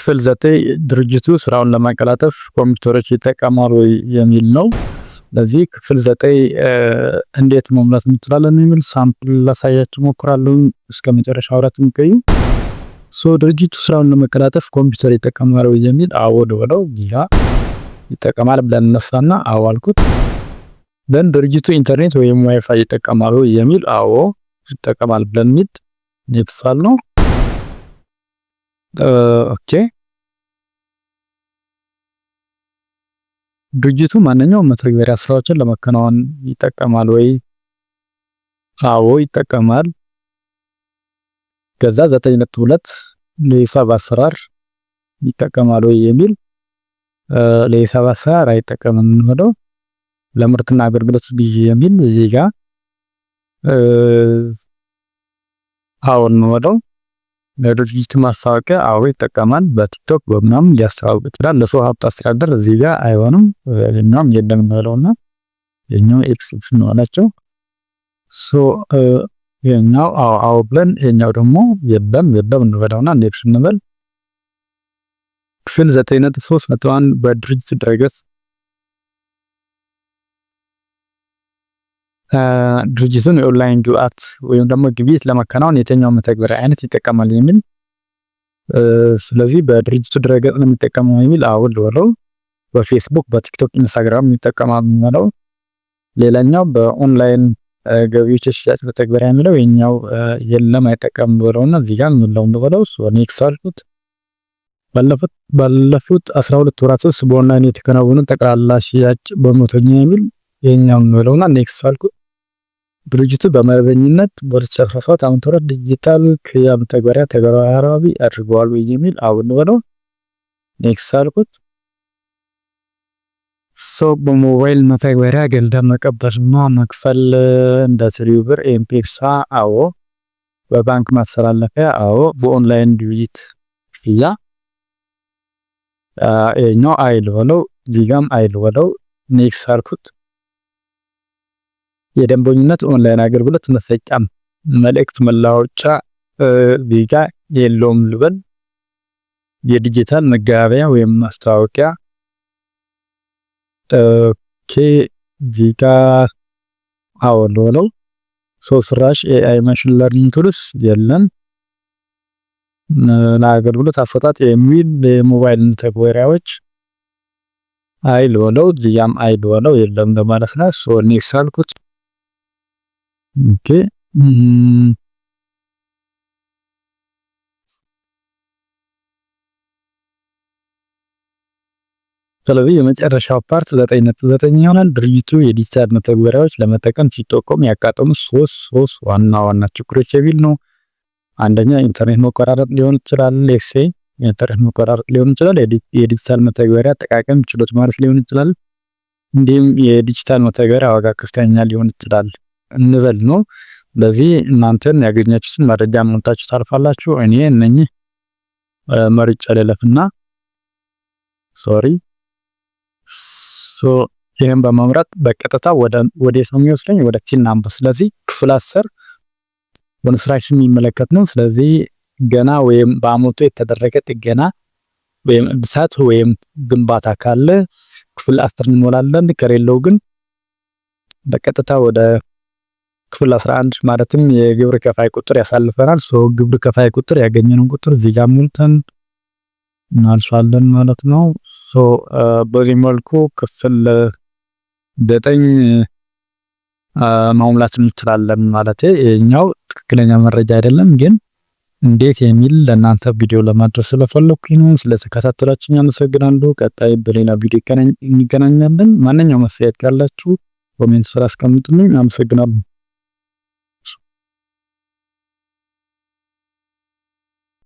ክፍል 9 ድርጅቱ ስራውን ለማቀላጠፍ ኮምፒውተሮች ይጠቀማሉ የሚል ነው። ለዚህ ክፍል 9 እንዴት መሙላት እንችላለን የሚል ሳምፕል ላሳያችሁ ሞክራለሁ። እስከ መጨረሻው አብራችሁን ቆዩ። ድርጅቱ ስራውን ለማቀላጠፍ ኮምፒውተር ይጠቀማሉ የሚል አዎ ደወለው ይጠቀማል ብለን ነፋና አዎ አልኩት። ድርጅቱ ኢንተርኔት ወይም ዋይፋይ ይጠቀማሉ የሚል አዎ ይጠቀማል ብለን ሚድ ኔክስት ነው። ኦኬ ድርጅቱ ማንኛውም መተግበሪያ ስራዎችን ለማከናወን ይጠቀማል ወይ? አዎ ይጠቀማል። ከዛ 9.2 ለሂሳብ አሰራር ይጠቀማል ወይ የሚል ለሂሳብ አሰራር አይጠቀምም ነው። ለምርትና አገልግሎት ግዢ የሚል እዚህ ጋር አዎ ነው። ለድርጅቱ ማስታወቂያ አዎ ይጠቀማል። በቲክቶክ በምናምን ሊያስተዋውቅ ይችላል። ለሰው ሀብት አስተዳደር እዚህ ጋር አይሆንም። ለኛም የለም ነውና የኛው ኤክስ ነው አላቸው። የኛው አዎ ብለን የኛው ደግሞ የለም እንበለውና ኔክስት እንበል። ክፍል 9.3 በድርጅት ድረገጽ ድርጅቱን የኦንላይን ግብአት ወይም ደግሞ ግብይት ለማከናወን የትኛው መተግበሪያ አይነት ይጠቀማል የሚል ስለዚህ በድርጅቱ ድረገጽ ነው የሚጠቀመው የሚል አዎ ልወለው። በፌስቡክ በቲክቶክ ኢንስታግራም ይጠቀማል የሚለው። ሌላኛው በኦንላይን ገቢዎች ሽያጭ መተግበሪያ የሚለው የኛው የለም አይጠቀምም ብለውና እዚህ ጋር ምንለው ብለው ኔክስት አልኩት። ባለፉት 12 ወራት ውስጥ በኦንላይን የተከናወኑ ጠቅላላ ሽያጭ በመቶኛ የሚል የኛው ብለውና ኔክስት አልኩት። ድርጅቱ በመደበኛነት በ2017 ዓመተ ምህረት ዲጂታል ክያ መተግበሪያ ተግባራዊ አድርጓል የሚል አዎ ብለው ኔክስት አልኩት። በሞባይል መተግበሪያ ገንዘብ መቀበልና መክፈል እንደ ትሪብር ኤምፔሳ አዎ። በባንክ ማስተላለፊያ አዎ። በኦንላይን ግብይት ክፍያ የኛው አይል ብለው ዲጋም አይል ብለው ኔክስት አልኩት። የደንበኝነት ኦንላይን አገልግሎት መሰጫም መልእክት መላወጫ ቪጋ የለውም ልበል። የዲጂታል መገበያያ ወይም ማስታወቂያ ቪጋ አዎ ነው። ሰው ሰራሽ ኤአይ ማሽን ለርኒንግ ቱልስ የለም። ለአገልግሎት አፈጣጥ የሚል የሞባይል መተግበሪያዎች አይል ብለው ዚያም አይል ብለው የለም ለማለት ነው። ኔክስት አልኩት። ኦኬ ስለዚህ የመጨረሻው ፓርት 9.9 ይሆናል። ድርጅቱ የዲጂታል መተግበሪያዎች ለመጠቀም ሲጠቀም ያጋጠሙ ሶስት ዋና ችግሮች የሚል ነው። አንደኛ ኢንተርኔት መቆራረጥ ሊሆን ይችላል። ኢንተርኔት መቆራረጥ ሊሆን ይችላል። የዲጂታል መተግበሪያ አጠቃቀም ችሎት ማለት ሊሆን ይችላል። እንዲሁም የዲጂታል መተግበሪያ ዋጋ ከፍተኛ ሊሆን ይችላል እንበል ነው። ለዚህ እናንተን ያገኛችሁትን መረጃ አሞልታችሁ ታልፋላችሁ። እኔ እነኚህ መርጫ ለለፍና ይሄን በመምረጥ በቀጥታ ወደ ሰው የሚወስደኝ ወደ ቲናምበ። ስለዚህ ክፍል 10 ኮንስትራክሽን የሚመለከት ነው። ስለዚህ ገና ወይም በአመቱ የተደረገ ጥገና ወይም እድሳት ወይም ግንባታ ካለ ክፍል 10 እንሞላለን። ከሌለው ግን በቀጥታ ወደ ክፍል 11 ማለትም የግብር ከፋይ ቁጥር ያሳልፈናል። ግብር ከፋይ ቁጥር ያገኘነው ቁጥር እዚህ ጋር ሞልተን እናልፋለን ማለት ነው። በዚህ መልኩ ክፍል 9 ማሙላት እንችላለን ማለት የኛው ትክክለኛ መረጃ አይደለም፣ ግን እንዴት የሚል ለእናንተ ቪዲዮ ለማድረስ ስለፈለኩኝ ነው። ስለተከታተላችሁኝ አመሰግናለሁ። ቀጣይ በሌላ ቪዲዮ እንገናኛለን። ማንኛውም አስተያየት ካላችሁ ኮሜንት ስራ አስቀምጡልኝ። አመሰግናለሁ።